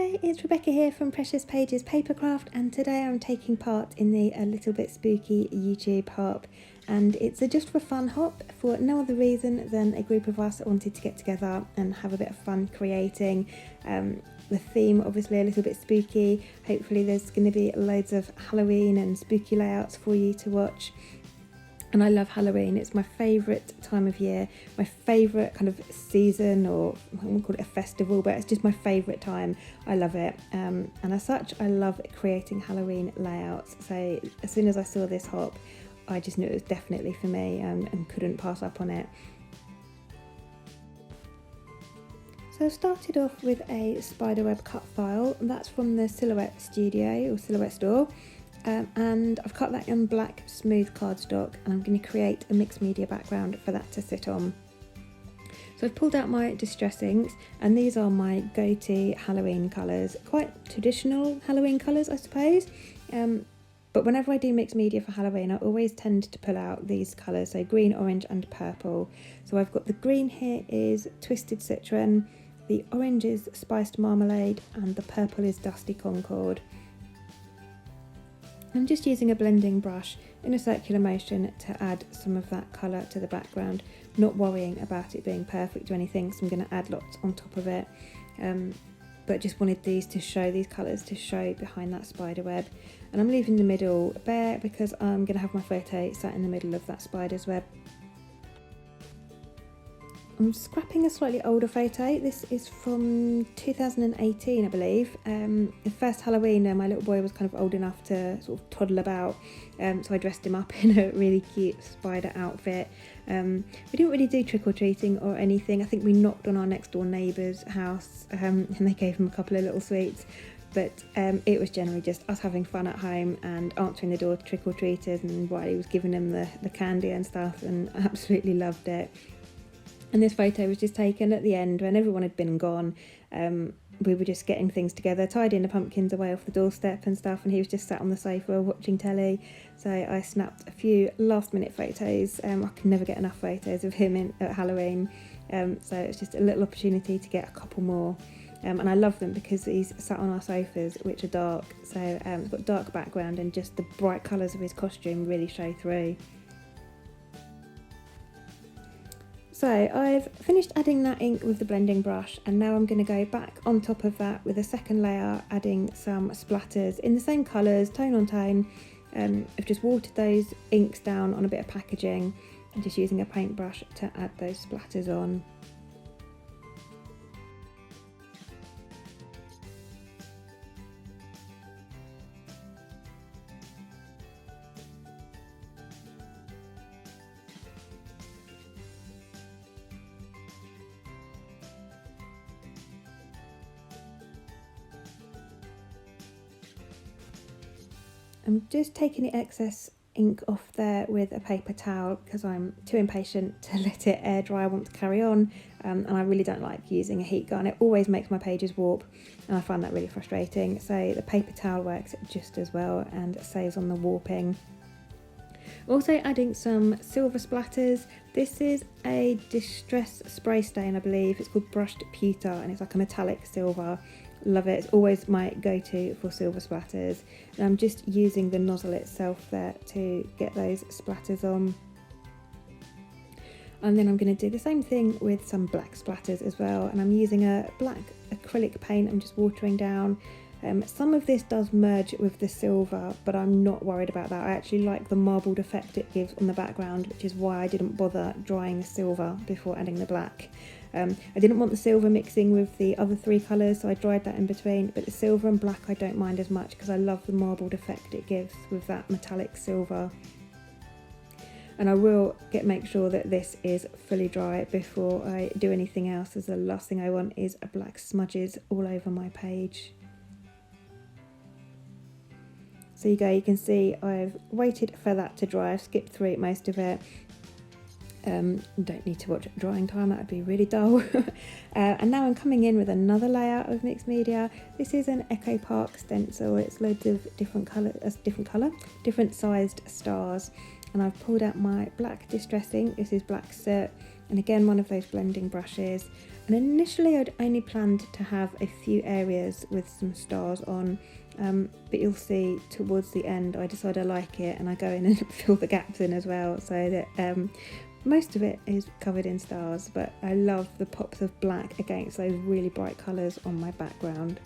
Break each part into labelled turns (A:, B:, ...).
A: Hi, it's Rebecca here from Precious Pages Papercraft, and today I'm taking part in the A Little Bit Spooky YouTube hop, and it's a just for fun hop for no other reason than a group of us that wanted to get together and have a bit of fun creating. The theme obviously a little bit spooky. Hopefully there's going to be loads of Halloween and spooky layouts for you to watch. And I love Halloween. It's my favourite time of year, my favourite kind of season, or I wouldn't call it a festival, but it's just my favourite time. I love it. And as such, I love creating Halloween layouts. So as soon as I saw this hop, I just knew it was definitely for me, and couldn't pass up on it. So I started off with a spiderweb cut file, and that's from the Silhouette Studio or Silhouette Store. And I've cut that in black smooth cardstock, and I'm going to create a mixed media background for that to sit on. So I've pulled out my distress inks, and these are my go-to Halloween colours, quite traditional Halloween colours I suppose, but whenever I do mixed media for Halloween I always tend to pull out these colours, so green, orange and purple. So I've got the green here is Twisted Citron, the orange is Spiced Marmalade, and the purple is Dusty Concord. I'm just using a blending brush in a circular motion to add some of that colour to the background, not worrying about it being perfect or anything, so I'm going to add lots on top of it, but just wanted these colours to show behind that spider web. And I'm leaving the middle bare because I'm going to have my photo sat in the middle of that spider's web. I'm scrapping a slightly older photo. This is from 2018, I believe. The first Halloween, my little boy was kind of old enough to sort of toddle about, so I dressed him up in a really cute spider outfit. We didn't really do trick-or-treating or anything. I think we knocked on our next door neighbour's house, and they gave him a couple of little sweets. But it was generally just us having fun at home and answering the door to trick-or-treaters, and while he was giving them the candy and stuff, and I absolutely loved it. And this photo was just taken at the end when everyone had been and gone. We were just getting things together, tidying the pumpkins away off the doorstep and stuff, and he was just sat on the sofa watching telly. So I snapped a few last minute photos. I can never get enough photos of him at Halloween. So it's just a little opportunity to get a couple more. And I love them because he's sat on our sofas, which are dark. So it's got dark background, and just the bright colours of his costume really show through. So I've finished adding that ink with the blending brush, and now I'm going to go back on top of that with a second layer, adding some splatters in the same colours, tone on tone. I've just watered those inks down on a bit of packaging and just using a paintbrush to add those splatters on. I'm just taking the excess ink off there with a paper towel because I'm too impatient to let it air dry. I want to carry on, and I really don't like using a heat gun. It always makes my pages warp, and I find that really frustrating. So the paper towel works just as well and saves on the warping. Also adding some silver splatters. This is a distress spray stain, I believe. It's called Brushed Pewter, and it's like a metallic silver. Love it. It's always my go-to for silver splatters, and I'm just using the nozzle itself there to get those splatters on. And then I'm going to do the same thing with some black splatters as well, and I'm using a black acrylic paint. I'm just watering down. Some of this does merge with the silver, but I'm not worried about that. I actually like the marbled effect it gives on the background, which is why I didn't bother drying the silver before adding the black. I didn't want the silver mixing with the other three colours, so I dried that in between, but the silver and black I don't mind as much because I love the marbled effect it gives with that metallic silver. And I will make sure that this is fully dry before I do anything else, as the last thing I want is black smudges all over my page. So you can see I've waited for that to dry. I've skipped through most of it. Don't need to watch it drying time, that would be really dull. And now I'm coming in with another layout of mixed media. This is an Echo Park stencil. It's loads of different sized stars, and I've pulled out my black distress ink. This is black soot, and again one of those blending brushes, And initially I'd only planned to have a few areas with some stars on, but you'll see towards the end I decide I like it and I go in and fill the gaps in as well, so that most of it is covered in stars, but I love the pops of black against those really bright colours on my background.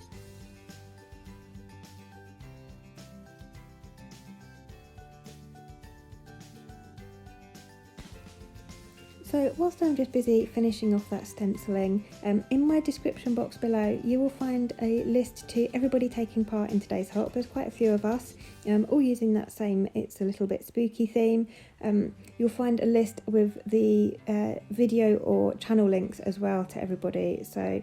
A: So whilst I'm just busy finishing off that stenciling, in my description box below you will find a list to everybody taking part in today's hop. There's quite a few of us, all using that same It's a Little Bit Spooky theme. You'll find a list with the video or channel links as well to everybody. So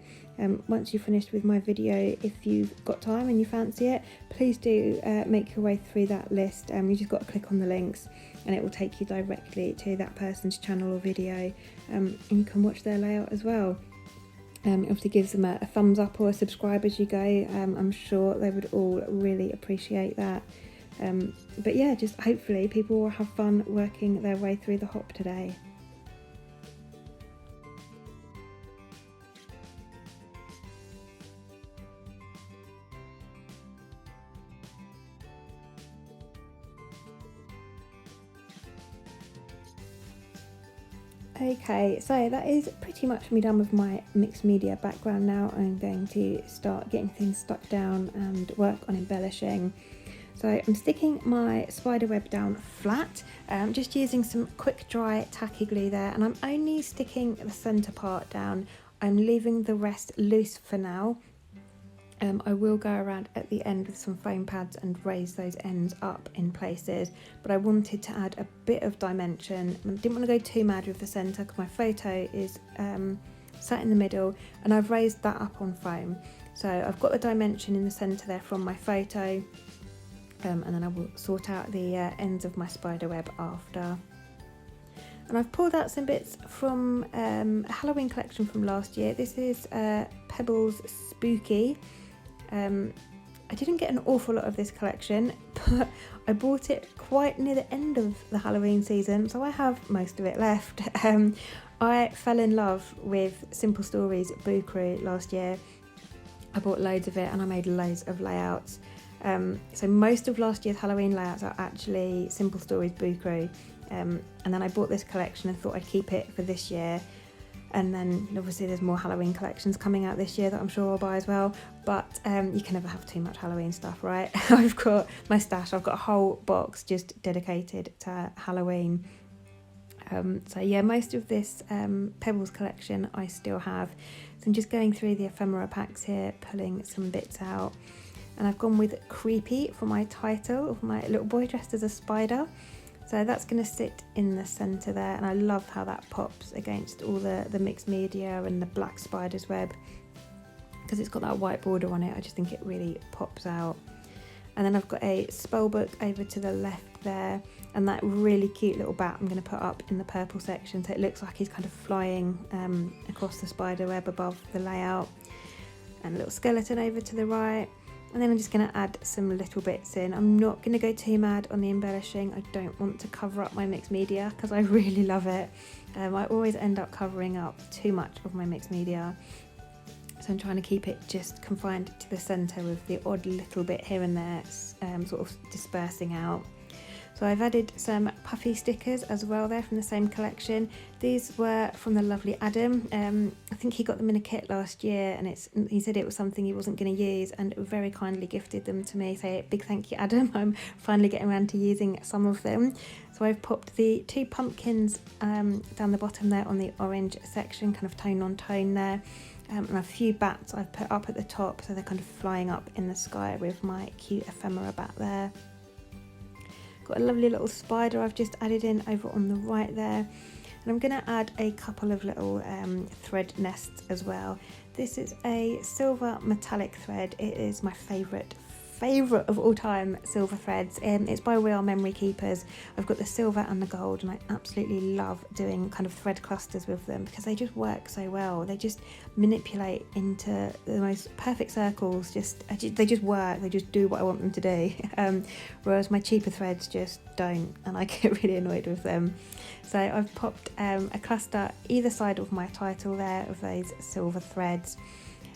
A: once you've finished with my video, if you've got time and you fancy it, please do make your way through that list. You just got to click on the links and it will take you directly to that person's channel or video, and you can watch their layout as well. Obviously gives them a thumbs up or a subscribe as you go. I'm sure they would all really appreciate that. But yeah, just hopefully people will have fun working their way through the hop today. Okay, so that is pretty much me done with my mixed media background now. I'm going to start getting things stuck down and work on embellishing. So I'm sticking my spider web down flat, just using some quick dry tacky glue there, and I'm only sticking the centre part down. I'm leaving the rest loose for now. I will go around at the end with some foam pads and raise those ends up in places, but I wanted to add a bit of dimension. I didn't want to go too mad with the centre because my photo is sat in the middle and I've raised that up on foam. So I've got the dimension in the centre there from my photo, and then I will sort out the ends of my spider web after. And I've pulled out some bits from a Halloween collection from last year. This is Pebbles Spooky. I didn't get an awful lot of this collection, but I bought it quite near the end of the Halloween season, so I have most of it left. I fell in love with Simple Stories Boo Crew last year. I bought loads of it and I made loads of layouts. So most of last year's Halloween layouts are actually Simple Stories Boo Crew. And then I bought this collection and thought I'd keep it for this year. And then obviously there's more Halloween collections coming out this year that I'm sure I'll buy as well. But you can never have too much Halloween stuff, right? I've got my stash, I've got a whole box just dedicated to Halloween. So yeah, most of this Pebbles collection I still have. So I'm just going through the ephemera packs here, pulling some bits out. And I've gone with Creepy for my title of my little boy dressed as a spider. So that's going to sit in the centre there, and I love how that pops against all the mixed media and the black spider's web, because it's got that white border on it. I just think it really pops out. And then I've got a spell book over to the left there, and that really cute little bat I'm going to put up in the purple section, so it looks like he's kind of flying across the spider web above the layout. And a little skeleton over to the right. And then I'm just going to add some little bits in. I'm not going to go too mad on the embellishing. I don't want to cover up my mixed media because I really love it. I always end up covering up too much of my mixed media. So I'm trying to keep it just confined to the centre with the odd little bit here and there sort of dispersing out. So I've added some Puffy stickers as well there from the same collection. These were from the lovely Adam. I think he got them in a kit last year, and he said it was something he wasn't going to use and very kindly gifted them to me. So big thank you, Adam. I'm finally getting around to using some of them. So I've popped the two pumpkins down the bottom there on the orange section, kind of tone on tone there. And a few bats I've put up at the top, so they're kind of flying up in the sky with my cute ephemera bat there. Got a lovely little spider I've just added in over on the right there, and I'm going to add a couple of little thread nests as well. This is a silver metallic thread. It is my favourite favourite of all time silver threads. It's by We Are Memory Keepers. I've got the silver and the gold, and I absolutely love doing kind of thread clusters with them because they just work so well. They just manipulate into the most perfect circles. They just work. They just do what I want them to do. Whereas my cheaper threads just don't, and I get really annoyed with them. So I've popped a cluster either side of my title there of those silver threads.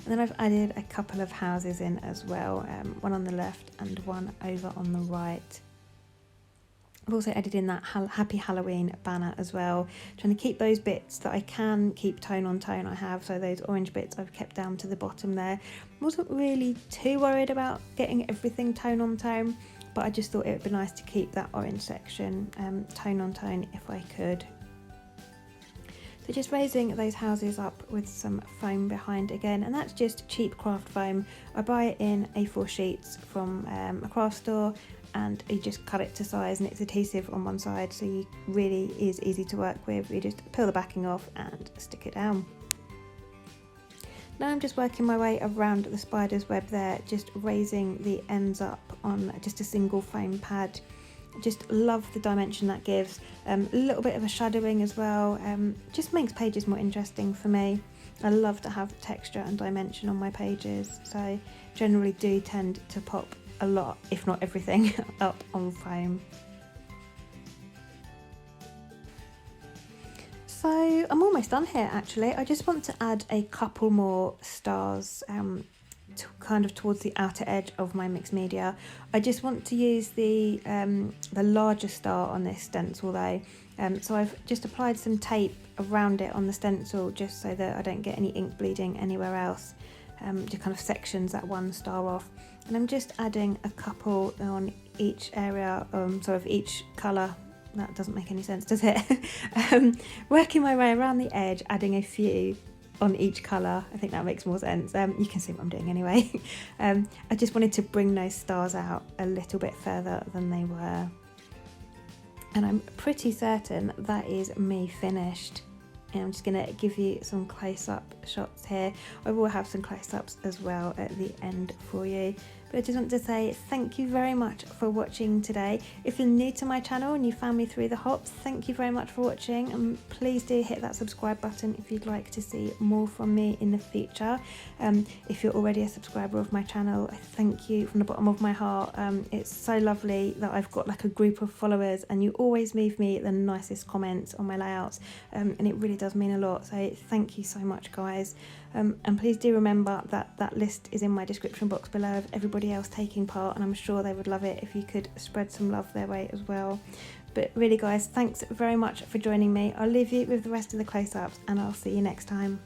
A: And then I've added a couple of houses in as well, one on the left and one over on the right. I've also added in that Happy Halloween banner as well, trying to keep those bits that I can keep tone on tone I have, so those orange bits I've kept down to the bottom there. I wasn't really too worried about getting everything tone on tone, but I just thought it would be nice to keep that orange section tone on tone if I could. So just raising those houses up with some foam behind again, and that's just cheap craft foam. I buy it in A4 sheets from a craft store, and you just cut it to size, and it's adhesive on one side, so you really is easy to work with. You just peel the backing off and stick it down. Now I'm just working my way around the spider's web there, just raising the ends up on just a single foam pad. Just love the dimension that gives, a little bit of a shadowing as well, just makes pages more interesting for me. I love to have texture and dimension on my pages, so generally do tend to pop a lot, if not everything, up on foam. So I'm almost done here actually. I just want to add a couple more stars kind of towards the outer edge of my mixed media. I just want to use the larger star on this stencil though, so I've just applied some tape around it on the stencil just so that I don't get any ink bleeding anywhere else. Just kind of sections that one star off, and I'm just adding a couple on each area, sort of each colour. That doesn't make any sense, does it? Working my way around the edge, adding a few on each colour. I think that makes more sense. You can see what I'm doing anyway. I just wanted to bring those stars out a little bit further than they were. And I'm pretty certain that is me finished. And I'm just going to give you some close-up shots here. I will have some close-ups as well at the end for you. But I just want to say thank you very much for watching today. If you're new to my channel and you found me through the hops, thank you very much for watching, and please do hit that subscribe button if you'd like to see more from me in the future. If you're already a subscriber of my channel, I thank you from the bottom of my heart. It's so lovely that I've got like a group of followers, and you always leave me the nicest comments on my layouts, and it really does mean a lot, so thank you so much guys. And please do remember that that list is in my description box below of everybody else taking part, and I'm sure they would love it if you could spread some love their way as well. But really guys, thanks very much for joining me. I'll leave you with the rest of the close-ups, and I'll see you next time.